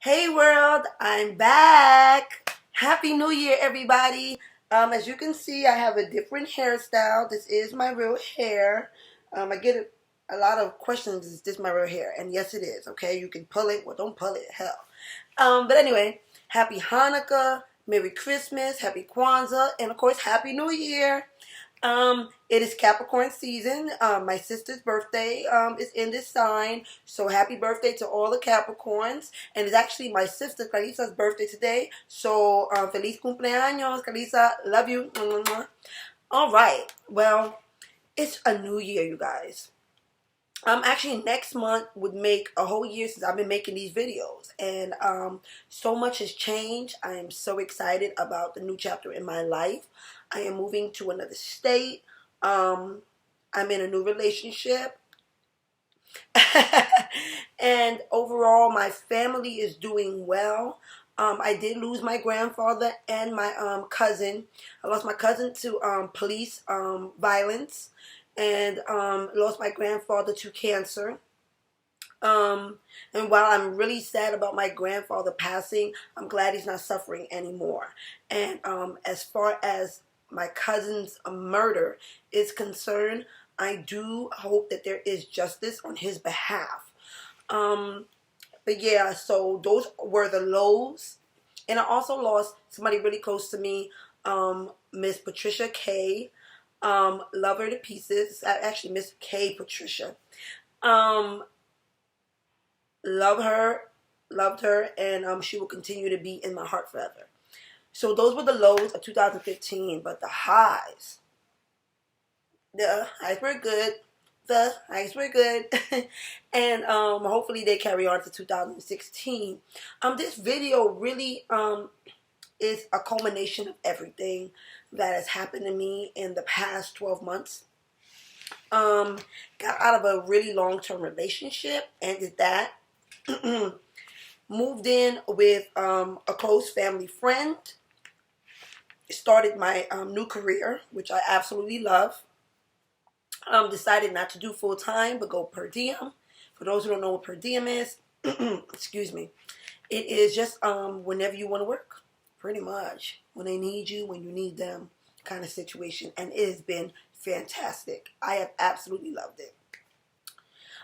Hey world, I'm back. Happy New Year, everybody. As you can see, I have a different hairstyle. This is my real hair. I get a lot of questions, is this my real hair? And yes, it is, okay? You can pull it, well, don't pull it, hell. But anyway, happy Hanukkah, Merry Christmas, Happy Kwanzaa, and of course, Happy New Year. It is Capricorn season. My sister's birthday is in this sign. So happy birthday to all the Capricorns. And it's actually my sister Carisa's birthday today. So feliz cumpleaños, Carisa. Love you. All right. Well, it's a new year, you guys. Actually, next month would make a whole year since I've been making these videos, and so much has changed. I am so excited about the new chapter in my life. I am moving to another state. I'm in a new relationship, and overall, my family is doing well. I did lose my grandfather and my cousin. I lost my cousin to police violence, and lost my grandfather to cancer. And while I'm really sad about my grandfather passing, I'm glad he's not suffering anymore. And as far as my cousin's murder is concerned, I do hope that there is justice on his behalf. But yeah, so those were the lows. And I also lost somebody really close to me, Miss Patricia K. Love her to pieces. Actually, Miss K. Patricia. Um, loved her, and she will continue to be in my heart forever. So those were the lows of 2015, but the highs were good. The highs were good, and hopefully they carry on to 2016. This video really is a culmination of everything that has happened to me in the past 12 months. Got out of a really long-term relationship, ended that. Moved in with a close family friend. Started my new career, which I absolutely love. Decided not to do full time, but go per diem. For those who don't know what per diem is, excuse me, it is just whenever you want to work, pretty much. When they need you, when you need them, kind of situation. And it has been fantastic. I have absolutely loved it.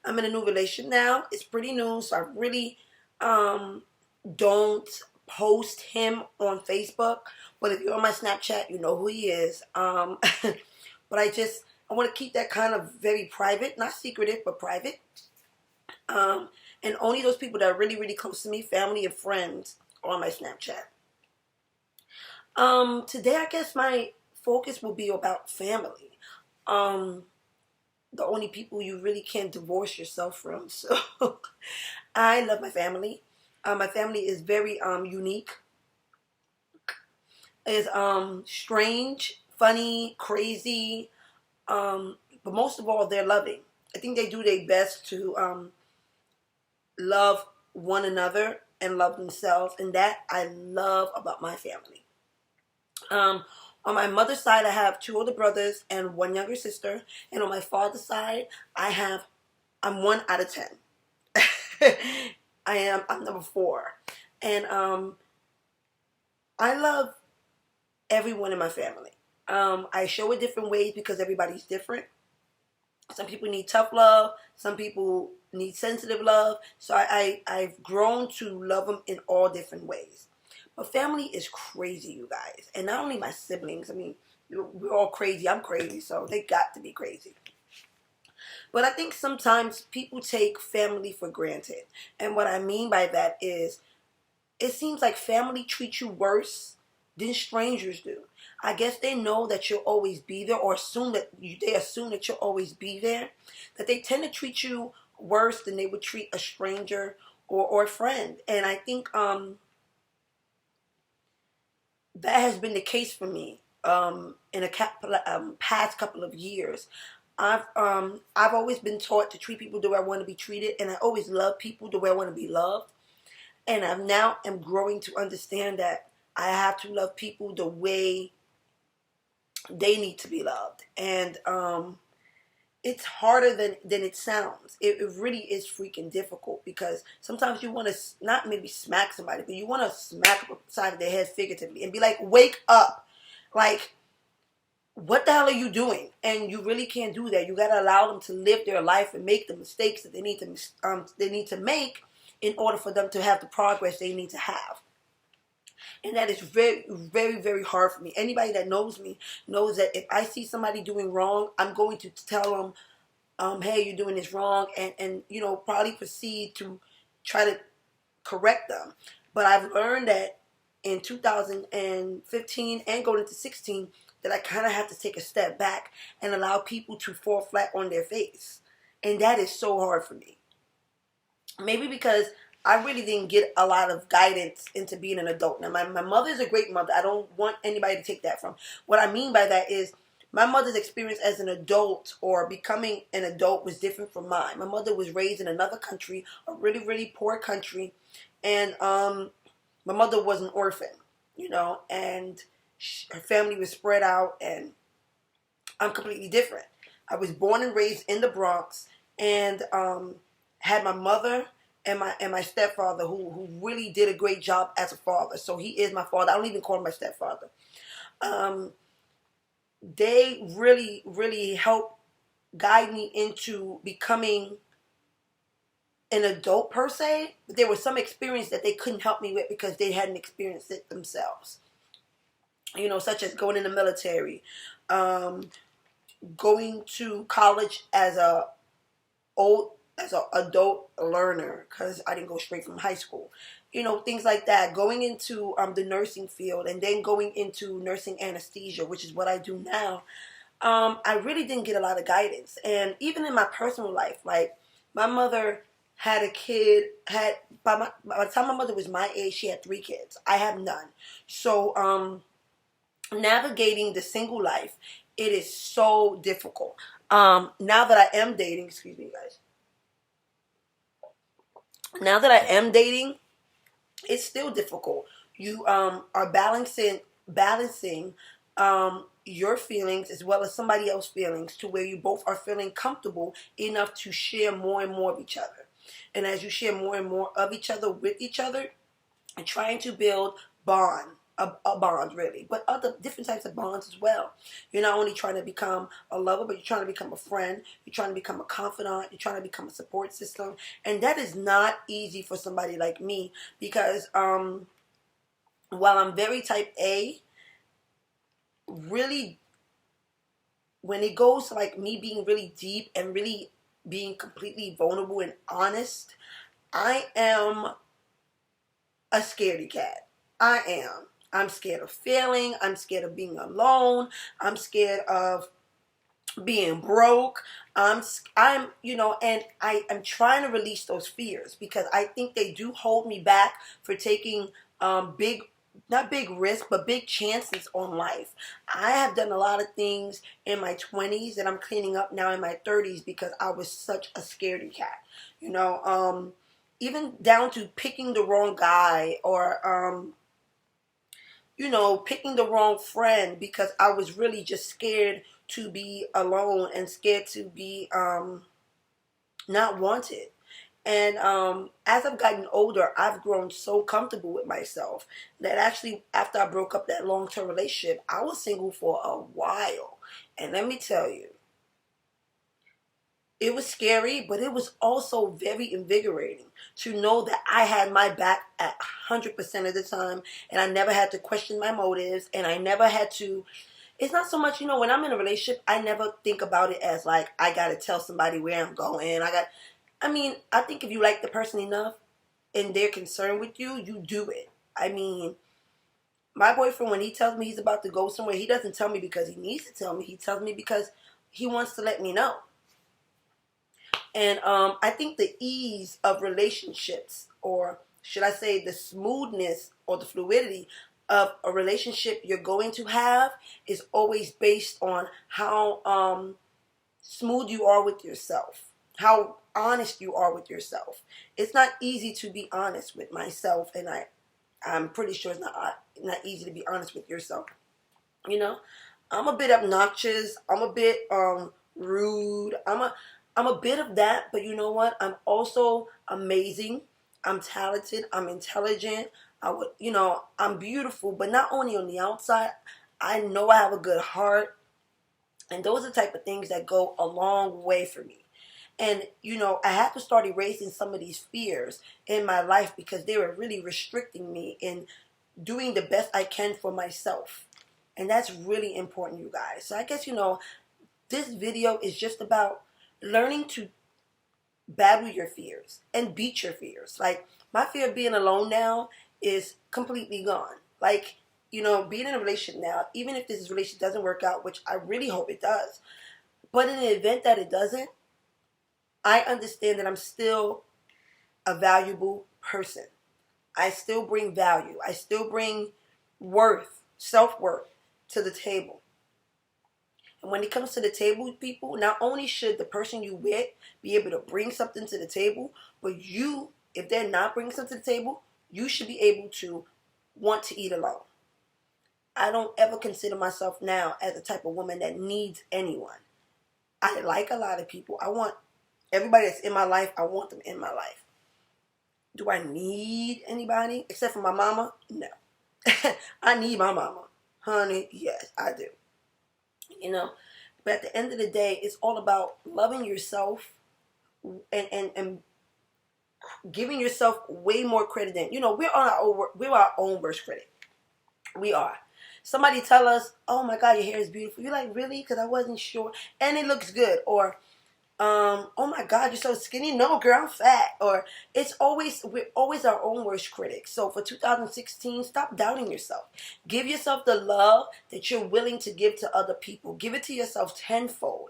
I'm in a new relation now. It's pretty new, so I really don't post him on Facebook. But if you're on my Snapchat, you know who he is. But I want to keep that kind of very private, not secretive, but private. And only those people that are really, really close to me, family and friends, are on my Snapchat. Today, I guess my focus will be about family. The only people you really can't divorce yourself from. So I love my family. My family is very unique. Is strange, funny, crazy, but most of all, they're loving. I think they do their best to love one another and love themselves, and that I love about my family. On my mother's side, I have 2 older brothers and 1 younger sister, and on my father's side, I'm 1 out of 10. I'm number 4, and I love everyone in my family. I show it different ways because everybody's different. Some people need tough love. Some people need sensitive love. So I've grown to love them in all different ways. But family is crazy, you guys. And not only my siblings. I mean, we're all crazy. I'm crazy, so they got to be crazy. But I think sometimes people take family for granted. And what I mean by that is, it seems like family treats you worse than strangers do. I guess they know that you'll always be there, or they assume that you'll always be there. That they tend to treat you worse than they would treat a stranger or a friend. And I think that has been the case for me in a past couple of years. I've always been taught to treat people the way I want to be treated, and I always love people the way I want to be loved. And I now am growing to understand that I have to love people the way they need to be loved. And it's harder than it sounds. It really is freaking difficult, because sometimes you want to not maybe smack somebody, but you want to smack them upside of their head figuratively and be like, wake up. Like, what the hell are you doing? And you really can't do that. You got to allow them to live their life and make the mistakes that they need to make in order for them to have the progress they need to have. And that is very, very, very hard for me. Anybody that knows me knows that if I see somebody doing wrong, I'm going to tell them, hey, you're doing this wrong, and probably proceed to try to correct them. But I've learned that in 2015 and going into 16, that I kind of have to take a step back and allow people to fall flat on their face. And that is so hard for me. Maybe because I really didn't get a lot of guidance into being an adult. Now, my mother is a great mother. I don't want anybody to take that from. What I mean by that is my mother's experience as an adult or becoming an adult was different from mine. My mother was raised in another country, a really, really poor country. And my mother was an orphan, and her family was spread out, and I'm completely different. I was born and raised in the Bronx, and had my mother and my stepfather who really did a great job as a father. So he is my father. I don't even call him my stepfather. They really, really helped guide me into becoming an adult per se. But there was some experience that they couldn't help me with because they hadn't experienced it themselves. Such as going in the military, going to college as an adult learner, because I didn't go straight from high school. Things like that. Going into the nursing field, and then going into nursing anesthesia, which is what I do now. I really didn't get a lot of guidance. And even in my personal life, like, my mother had a kid, by the time my mother was my age, she had 3 kids. I have none. So, navigating the single life, it is so difficult. Now that I am dating, excuse me, guys. Now that I am dating, it's still difficult. You are balancing your feelings as well as somebody else's feelings, to where you both are feeling comfortable enough to share more and more of each other. And as you share more and more of each other with each other, and trying to build a bond really, but other different types of bonds as well. You're not only trying to become a lover, but you're trying to become a friend. You're trying to become a confidant. You're trying to become a support system. And that is not easy for somebody like me, because while I'm very type A, really, when it goes to like me being really deep and really being completely vulnerable and honest, I am a scaredy cat. I am. I'm scared of failing. I'm scared of being alone. I'm scared of being broke. I'm and I'm trying to release those fears, because I think they do hold me back for taking not big risks, but big chances on life. I have done a lot of things in my 20s that I'm cleaning up now in my 30s, because I was such a scaredy cat. Even down to picking the wrong guy, or picking the wrong friend, because I was really just scared to be alone and scared to be not wanted. And as I've gotten older, I've grown so comfortable with myself that actually, after I broke up that long-term relationship, I was single for a while. And let me tell you, it was scary, but it was also very invigorating to know that I had my back at 100% of the time, and I never had to question my motives, and I never had to. It's not so much, when I'm in a relationship, I never think about it as like, I got to tell somebody where I'm going. I think if you like the person enough and they're concerned with you, you do it. My boyfriend, when he tells me he's about to go somewhere, he doesn't tell me because he needs to tell me. He tells me because he wants to let me know. And I think the ease of relationships, or should I say the smoothness or the fluidity of a relationship you're going to have, is always based on how smooth you are with yourself, how honest you are with yourself. It's not easy to be honest with myself, and I'm pretty sure it's not easy to be honest with yourself. I'm a bit obnoxious. I'm a bit rude. I'm a bit of that, but you know what? I'm also amazing. I'm talented. I'm intelligent. I'm beautiful, but not only on the outside. I know I have a good heart, and those are the type of things that go a long way for me. And I had to start erasing some of these fears in my life because they were really restricting me in doing the best I can for myself. And that's really important, you guys. So I guess, this video is just about learning to battle your fears and beat your fears. Like, my fear of being alone now is completely gone. Like, being in a relationship now, even if this relationship doesn't work out, which I really hope it does, but in the event that it doesn't, I understand that I'm still a valuable person. I still bring value. I still bring worth, self-worth to the table. And when it comes to the table, people, not only should the person you with be able to bring something to the table, but you, if they're not bringing something to the table, you should be able to want to eat alone. I don't ever consider myself now as the type of woman that needs anyone. I like a lot of people. I want everybody that's in my life, I want them in my life. Do I need anybody except for my mama? No. I need my mama. Honey, yes, I do. But at the end of the day, it's all about loving yourself and giving yourself way more credit than, we're our own worst critic. We are. Somebody tell us, oh my God, your hair is beautiful. You're like, really? Because I wasn't sure. And it looks good. Or, oh my God, you're so skinny. No, girl, I'm fat. Or we're always our own worst critics. So for 2016, stop doubting yourself. Give yourself the love that you're willing to give to other people. Give it to yourself tenfold.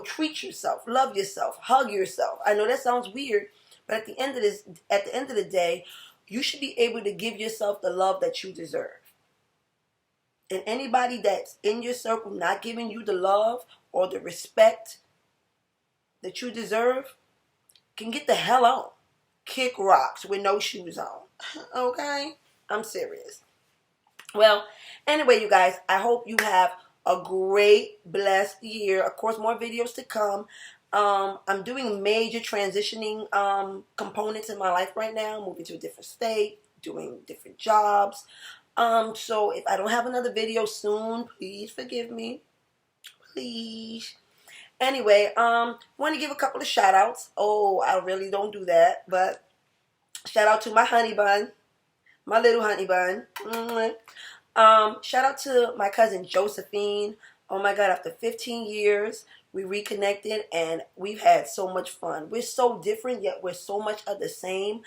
Treat yourself, love yourself, hug yourself. I know that sounds weird, but at the end of the day, you should be able to give yourself the love that you deserve. And anybody that's in your circle not giving you the love or the respect that you deserve can get the hell on. Kick rocks with no shoes on. Okay? I'm serious. Well, anyway, you guys, I hope you have a great, blessed year. Of course, more videos to come. I'm doing major transitioning components in my life right now. Moving to a different state, doing different jobs. So if I don't have another video soon, please forgive me. Please. Anyway, want to give a couple of shout outs. Oh, I really don't do that, but shout out to my honey bun, my little honey bun. Shout out to my cousin Josephine. Oh my God, after 15 years, we reconnected and we've had so much fun. We're so different, yet we're so much of the same.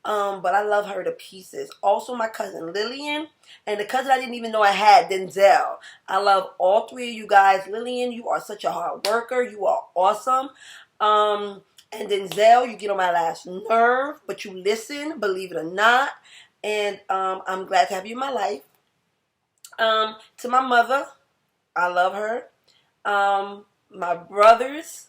But I love her to pieces. Also, my cousin Lillian and the cousin I didn't even know I had, Denzel. I love all three of you guys. Lillian, you are such a hard worker. You are awesome. And Denzel, you get on my last nerve, but you listen, believe it or not. And I'm glad to have you in my life. To my mother, I love her. My brothers,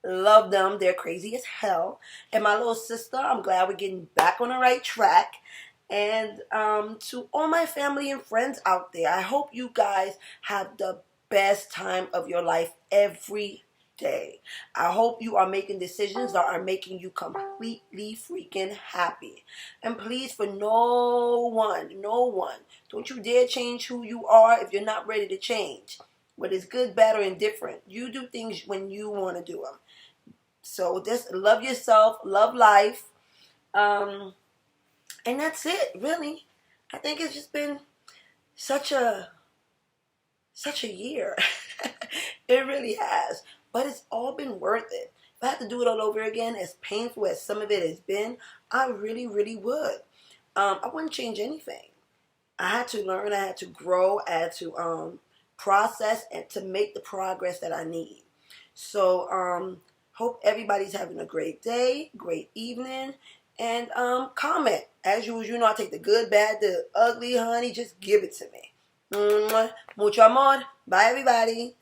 love them. They're crazy as hell. And my little sister, I'm glad we're getting back on the right track. And to all my family and friends out there, I hope you guys have the best time of your life every day. I hope you are making decisions that are making you completely freaking happy. And please, for no one, don't you dare change who you are if you're not ready to change. Whether it's good, bad, or indifferent, you do things when you want to do them. So just love yourself, love life, and that's it, really. I think it's just been such a year. It really has. But it's all been worth it. If I had to do it all over again, as painful as some of it has been, I really, really would. I wouldn't change anything. I had to learn, I had to grow, I had to process and to make the progress that I need. So, hope everybody's having a great day, great evening, and comment. As usual, I take the good, bad, the ugly, honey. Just give it to me. Mucho amor. Bye, everybody.